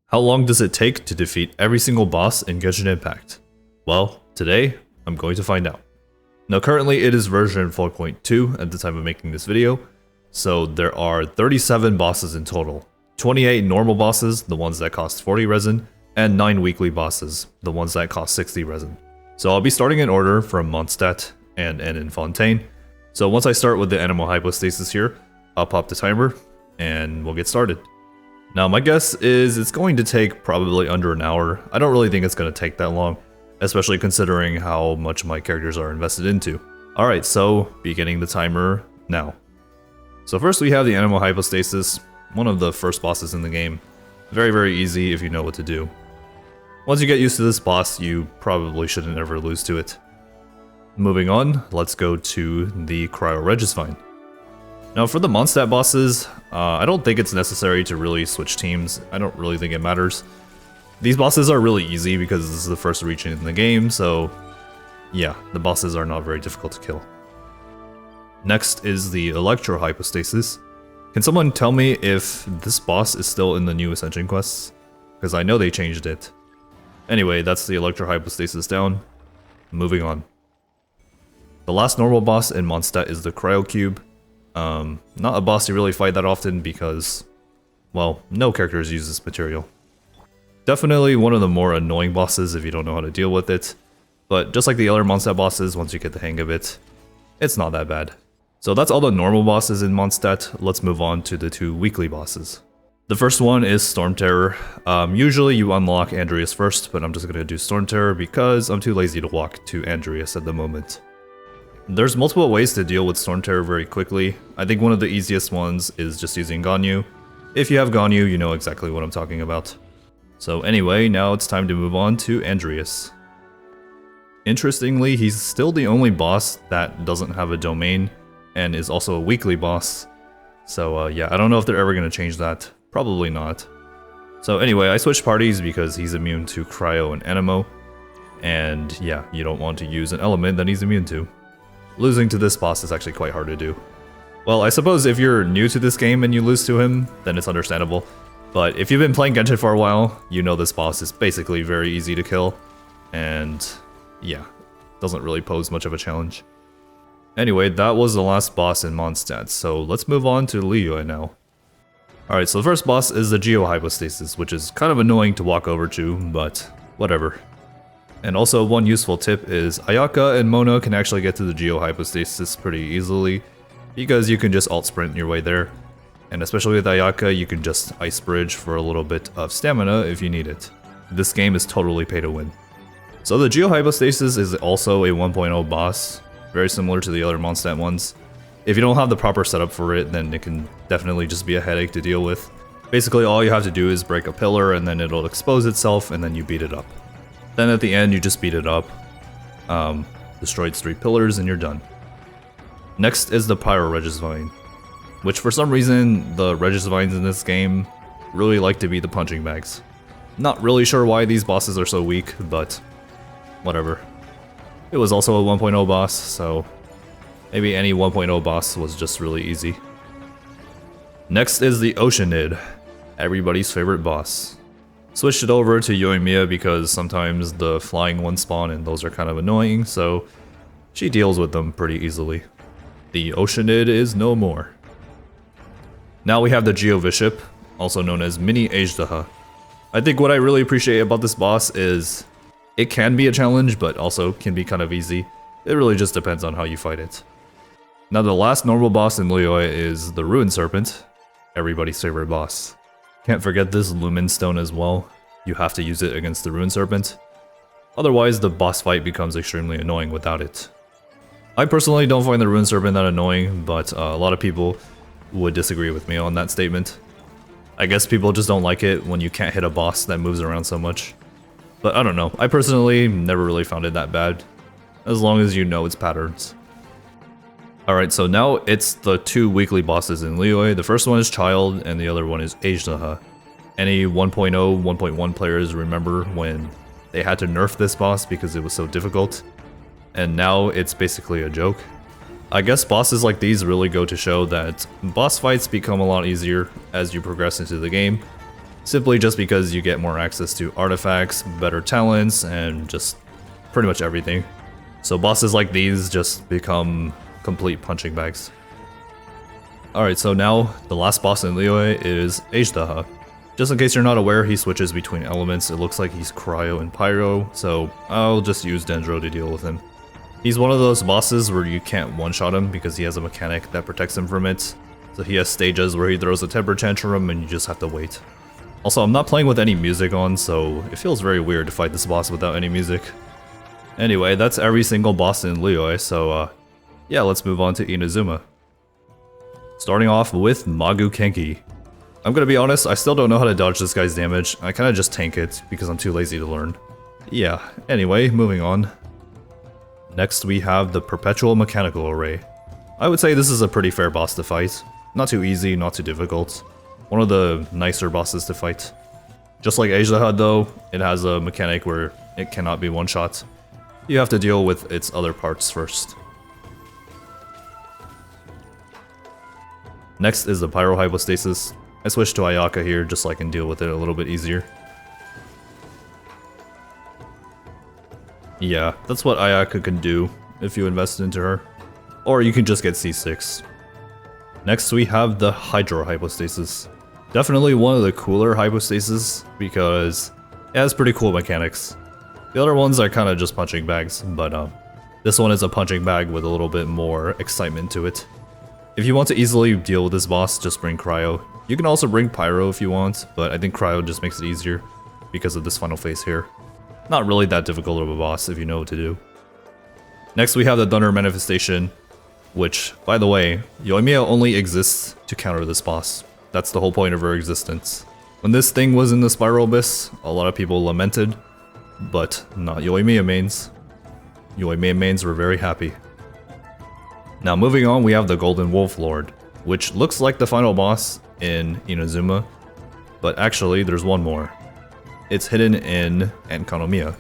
How long does it take to defeat every single boss in Genshin Impact? Well, today, I'm going to find out. Now currently it is version 4.2 at the time of making this video, so there are 37 bosses in total. 28 normal bosses, the ones that cost 40 resin, and 9 weekly bosses, the ones that cost 60 resin. So I'll be starting in order from Mondstadt and end in Fontaine. So once I start with the animal hypostasis here, I'll pop the timer, and we'll get started. Now my guess is it's going to take probably under an hour. I don't really think it's going to take that long, especially considering how much my characters are invested into. Alright, so beginning the timer now. So first we have the animal hypostasis, one of the first bosses in the game. Very easy if you know what to do. Once you get used to this boss, you probably shouldn't ever lose to it. Moving on, let's go to the Cryo Regisvine. Now for the Mondstadt bosses, I don't think it's necessary to really switch teams. I don't really think it matters. These bosses are really easy because this is the first region in the game, so yeah, the bosses are not very difficult to kill. Next is the Electro Hypostasis. Can someone tell me if this boss is still in the new Ascension quests? Because I know they changed it. Anyway, that's the Electro Hypostasis down. Moving on. The last normal boss in Mondstadt is the Cryo Cube. Not a boss you really fight that often because, well, no characters use this material. Definitely one of the more annoying bosses if you don't know how to deal with it, but just like the other Mondstadt bosses, once you get the hang of it, it's not that bad. So that's all the normal bosses in Mondstadt. Let's move on to the 2 weekly bosses. The first one is Storm Terror. Usually you unlock Andreas first, but I'm just gonna do Storm Terror because I'm too lazy to walk to Andreas at the moment. There's multiple ways to deal with Storm Terror very quickly. I think one of the easiest ones is just using Ganyu. If you have Ganyu, you know exactly what I'm talking about. So anyway, now it's time to move on to Andreas. Interestingly, he's still the only boss that doesn't have a domain and is also a weekly boss. So yeah, I don't know if they're ever going to change that. Probably not. So anyway, I switched parties because he's immune to Cryo and Anemo. And yeah, you don't want to use an element that he's immune to. Losing to this boss is actually quite hard to do. Well, I suppose if you're new to this game and you lose to him, then it's understandable. But if you've been playing Genshin for a while, you know this boss is basically very easy to kill. And yeah, doesn't really pose much of a challenge. Anyway, that was the last boss in Mondstadt, so let's move on to Liyue now. Alright, so the first boss is the Geo Hypostasis, which is kind of annoying to walk over to, but whatever. And also one useful tip is Ayaka and Mona can actually get to the Geo Hypostasis pretty easily, because you can just alt sprint your way there. And especially with Ayaka, you can just ice bridge for a little bit of stamina if you need it. This game is totally pay to win. So the Geo Hypostasis is also a 1.0 boss, very similar to the other Mondstadt ones. If you don't have the proper setup for it, then it can definitely just be a headache to deal with. Basically all you have to do is break a pillar and then it'll expose itself and then you beat it up. Then at the end you just beat it up, destroy its 3 pillars and you're done. Next is the Pyro Regisvine, which for some reason the Regisvines in this game really like to be the punching bags. Not really sure why these bosses are so weak, but whatever. It was also a 1.0 boss, so maybe any 1.0 boss was just really easy. Next is the Oceanid, everybody's favorite boss. Switched it over to Yoimiya because sometimes the flying ones spawn and those are kind of annoying, so she deals with them pretty easily. The Oceanid is no more. Now we have the Geovishap, also known as Mini Ajdaha. I think what I really appreciate about this boss is it can be a challenge, but also can be kind of easy. It really just depends on how you fight it. Now the last normal boss in Liyue is the Ruin Serpent, everybody's favorite boss. Can't forget this Lumen Stone as well. You have to use it against the Ruin Serpent. Otherwise the boss fight becomes extremely annoying without it. I personally don't find the Ruin Serpent that annoying, but a lot of people would disagree with me on that statement. I guess people just don't like it when you can't hit a boss that moves around so much. But I don't know, I personally never really found it that bad, as long as you know its patterns. Alright, so now it's the 2 weekly bosses in Liyue. The first one is Child, and the other one is Ajdaha. Any 1.0, 1.1 players remember when they had to nerf this boss because it was so difficult, and now it's basically a joke. I guess bosses like these really go to show that boss fights become a lot easier as you progress into the game, simply just because you get more access to artifacts, better talents, and just pretty much everything. So bosses like these just become complete punching bags. Alright, so now the last boss in Liyue is Ajdaha. Just in case you're not aware, he switches between elements. It looks like he's Cryo and Pyro, so I'll just use Dendro to deal with him. He's one of those bosses where you can't one-shot him because he has a mechanic that protects him from it. So he has stages where he throws a temper tantrum and you just have to wait. Also, I'm not playing with any music on, so it feels very weird to fight this boss without any music. Anyway, that's every single boss in Liyue, so yeah, let's move on to Inazuma. Starting off with Magu Kenki. I'm gonna be honest, I still don't know how to dodge this guy's damage. I kinda just tank it because I'm too lazy to learn. Yeah, anyway, moving on. Next we have the Perpetual Mechanical Array. I would say this is a pretty fair boss to fight. Not too easy, not too difficult. One of the nicer bosses to fight. Just like Ajdaha though, it has a mechanic where it cannot be one-shot. You have to deal with its other parts first. Next is the Pyrohypostasis. I switched to Ayaka here just so I can deal with it a little bit easier. Yeah, that's what Ayaka can do if you invest into her. Or you can just get C6. Next we have the Hydrohypostasis. Definitely one of the cooler hypostases because it has pretty cool mechanics. The other ones are kind of just punching bags, but this one is a punching bag with a little bit more excitement to it. If you want to easily deal with this boss, just bring Cryo. You can also bring Pyro if you want, but I think Cryo just makes it easier because of this final phase here. Not really that difficult of a boss if you know what to do. Next we have the Thunder Manifestation, which, by the way, Yoimiya only exists to counter this boss. That's the whole point of her existence. When this thing was in the Spiral Abyss, a lot of people lamented, but not Yoimiya mains. Yoimiya mains were very happy. Now moving on, we have the Golden Wolf Lord, which looks like the final boss in Inazuma, but actually there's one more. It's hidden in Enkanomiya.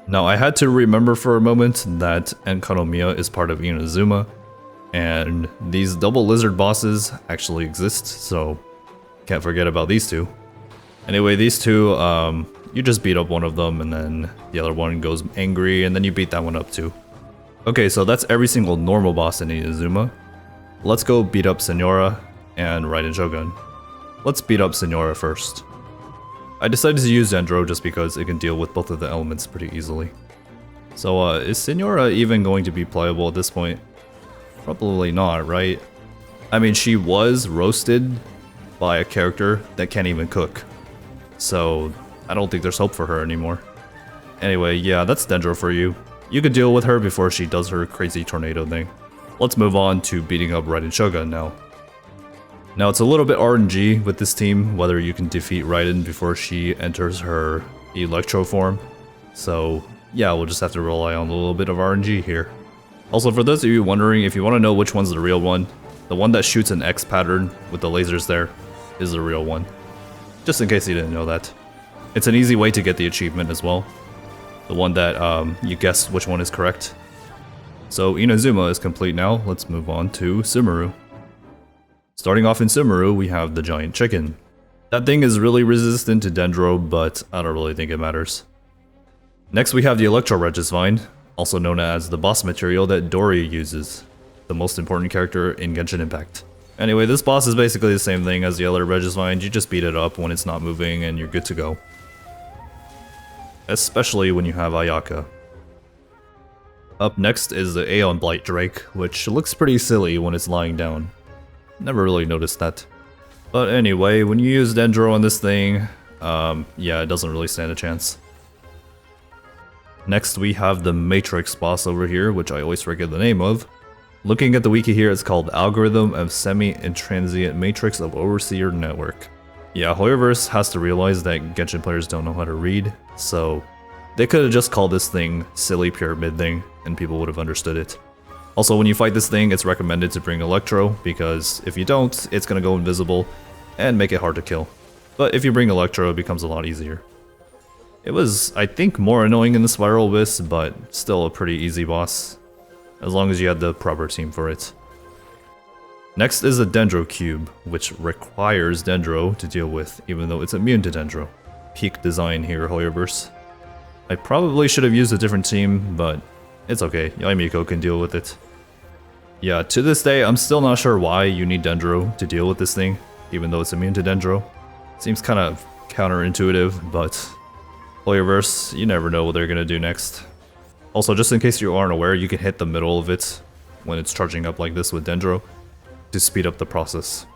Now I had to remember for a moment that Enkanomiya is part of Inazuma, and these double lizard bosses actually exist, so can't forget about these two. Anyway, these two, you just beat up one of them and then the other one goes angry and then you beat that one up too. Okay, so that's every single normal boss in Inazuma. Let's go beat up Senora and Raiden Shogun. Let's beat up Senora first. I decided to use Dendro just because it can deal with both of the elements pretty easily. So is Senora even going to be playable at this point? Probably not, right? I mean, she was roasted by a character that can't even cook. So I don't think there's hope for her anymore. Anyway, yeah, that's Dendro for you. You could deal with her before she does her crazy tornado thing. Let's move on to beating up Raiden Shogun now. Now it's a little bit RNG with this team, whether you can defeat Raiden before she enters her Electro form. So yeah, we'll just have to rely on a little bit of RNG here. Also, for those of you wondering, if you want to know which one's the real one, the one that shoots an X pattern with the lasers there is the real one. Just in case you didn't know that. It's an easy way to get the achievement as well. The one that you guess which one is correct. So Inazuma is complete now. Let's move on to Sumeru. Starting off in Sumeru, we have the giant chicken. That thing is really resistant to Dendro, but I don't really think it matters. Next we have the Electro Regisvine, also known as the boss material that Doria uses, the most important character in Genshin Impact. Anyway, this boss is basically the same thing as the other Regisvines. You just beat it up when it's not moving and you're good to go. Especially when you have Ayaka. Up next is the Aeon Blight Drake, which looks pretty silly when it's lying down. Never really noticed that. But anyway, when you use Dendro on this thing, yeah, it doesn't really stand a chance. Next we have the Matrix boss over here, which I always forget the name of. Looking at the wiki here, it's called Algorithm of Semi-Intransient Matrix of Overseer Network. Yeah, Hoyoverse has to realize that Genshin players don't know how to read, so they could have just called this thing Silly Pyramid Thing, and people would have understood it. Also, when you fight this thing, it's recommended to bring Electro, because if you don't, it's gonna go invisible and make it hard to kill. But if you bring Electro, it becomes a lot easier. It was, I think, more annoying in the Spiral Abyss, but still a pretty easy boss, as long as you had the proper team for it. Next is a Dendro Cube, which requires Dendro to deal with, even though it's immune to Dendro. Peak design here, Hoyoverse. I probably should have used a different team, but it's okay. Yaimiko can deal with it. Yeah, to this day, I'm still not sure why you need Dendro to deal with this thing, even though it's immune to Dendro. Seems kind of counterintuitive, but Hoyoverse, you never know what they're gonna do next. Also, just in case you aren't aware, you can hit the middle of it when it's charging up like this with Dendro to speed up the process.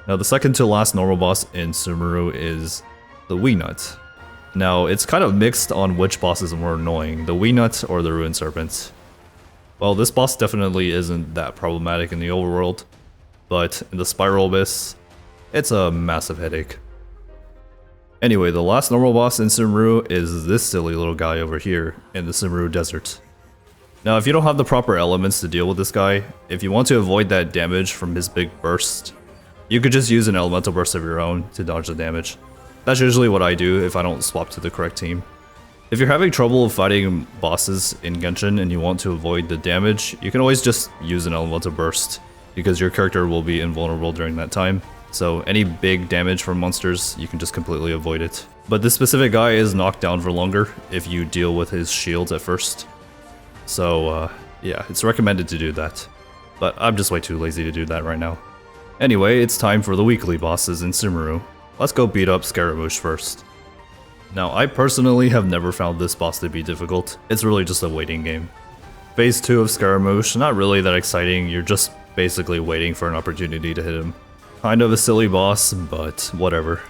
Now, the second to last normal boss in Sumeru is the Wee Nut. Now, it's kind of mixed on which boss is more annoying, the Wee Nut or the Ruined Serpent. Well, this boss definitely isn't that problematic in the overworld, but in the Spiral Abyss, it's a massive headache. Anyway, the last normal boss in Sumeru is this silly little guy over here in the Sumeru Desert. Now, if you don't have the proper elements to deal with this guy, if you want to avoid that damage from his big burst, you could just use an elemental burst of your own to dodge the damage. That's usually what I do if I don't swap to the correct team. If you're having trouble fighting bosses in Genshin and you want to avoid the damage, you can always just use an elemental burst, because your character will be invulnerable during that time. So any big damage from monsters, you can just completely avoid it. But this specific guy is knocked down for longer if you deal with his shields at first. So yeah, it's recommended to do that. But I'm just way too lazy to do that right now. Anyway, it's time for the weekly bosses in Sumeru. Let's go beat up Scaramouche first. Now, I personally have never found this boss to be difficult. It's really just a waiting game. Phase 2 of Scaramouche, not really that exciting, you're just basically waiting for an opportunity to hit him. Kind of a silly boss, but whatever.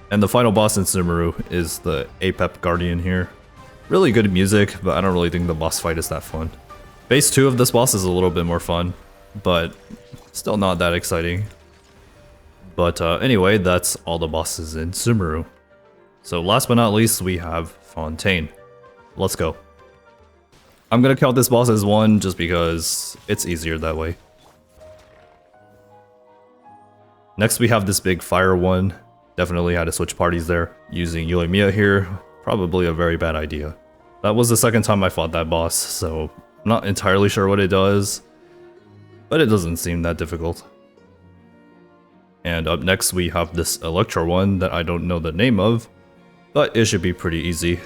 And the final boss in Sumeru is the Apep Guardian here. Really good music, but I don't really think the boss fight is that fun. Phase 2 of this boss is a little bit more fun, but still not that exciting. But anyway, that's all the bosses in Sumeru. So last but not least, we have Fontaine. Let's go. I'm gonna count this boss as 1 just because it's easier that way. Next we have this big fire one. Definitely had to switch parties there. Using Yoimiya here, probably a very bad idea. That was the second time I fought that boss, so I'm not entirely sure what it does, but it doesn't seem that difficult. And up next we have this Electro one that I don't know the name of, but it should be pretty easy.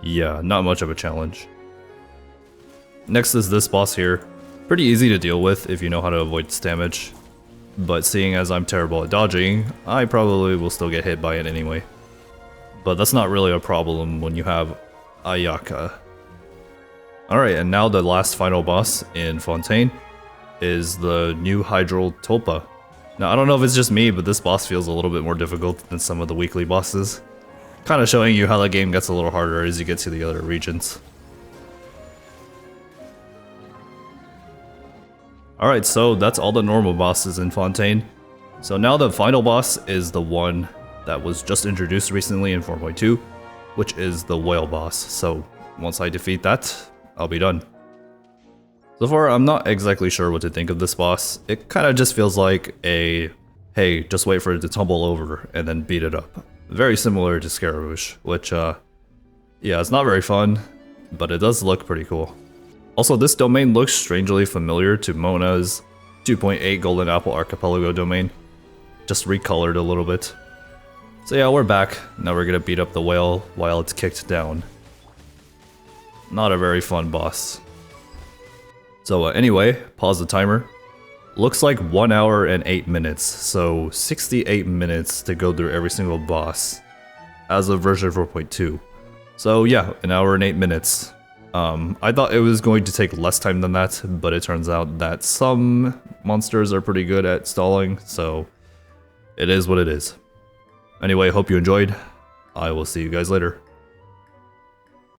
Yeah, not much of a challenge. Next is this boss here. Pretty easy to deal with if you know how to avoid its damage. But seeing as I'm terrible at dodging, I probably will still get hit by it anyway. But that's not really a problem when you have Ayaka. Alright, and now the last final boss in Fontaine is the new Hydral Tulpa. Now I don't know if it's just me, but this boss feels a little bit more difficult than some of the weekly bosses. Kind of showing you how the game gets a little harder as you get to the other regions. Alright, so that's all the normal bosses in Fontaine. So now the final boss is the one that was just introduced recently in 4.2, which is the whale boss. So once I defeat that, I'll be done. So far, I'm not exactly sure what to think of this boss. It kind of just feels like a, hey, just wait for it to tumble over and then beat it up. Very similar to Scaramouche, which, yeah, it's not very fun, but it does look pretty cool. Also, this domain looks strangely familiar to Mona's 2.8 Golden Apple Archipelago domain, just recolored a little bit. So yeah, we're back. Now we're gonna beat up the whale while it's kicked down. Not a very fun boss. So anyway, pause the timer. Looks like 1 hour and 8 minutes, so 68 minutes to go through every single boss as of version 4.2. So yeah, 1 hour and 8 minutes. I thought it was going to take less time than that, but it turns out that some monsters are pretty good at stalling, so it is what it is. Anyway, hope you enjoyed. I will see you guys later.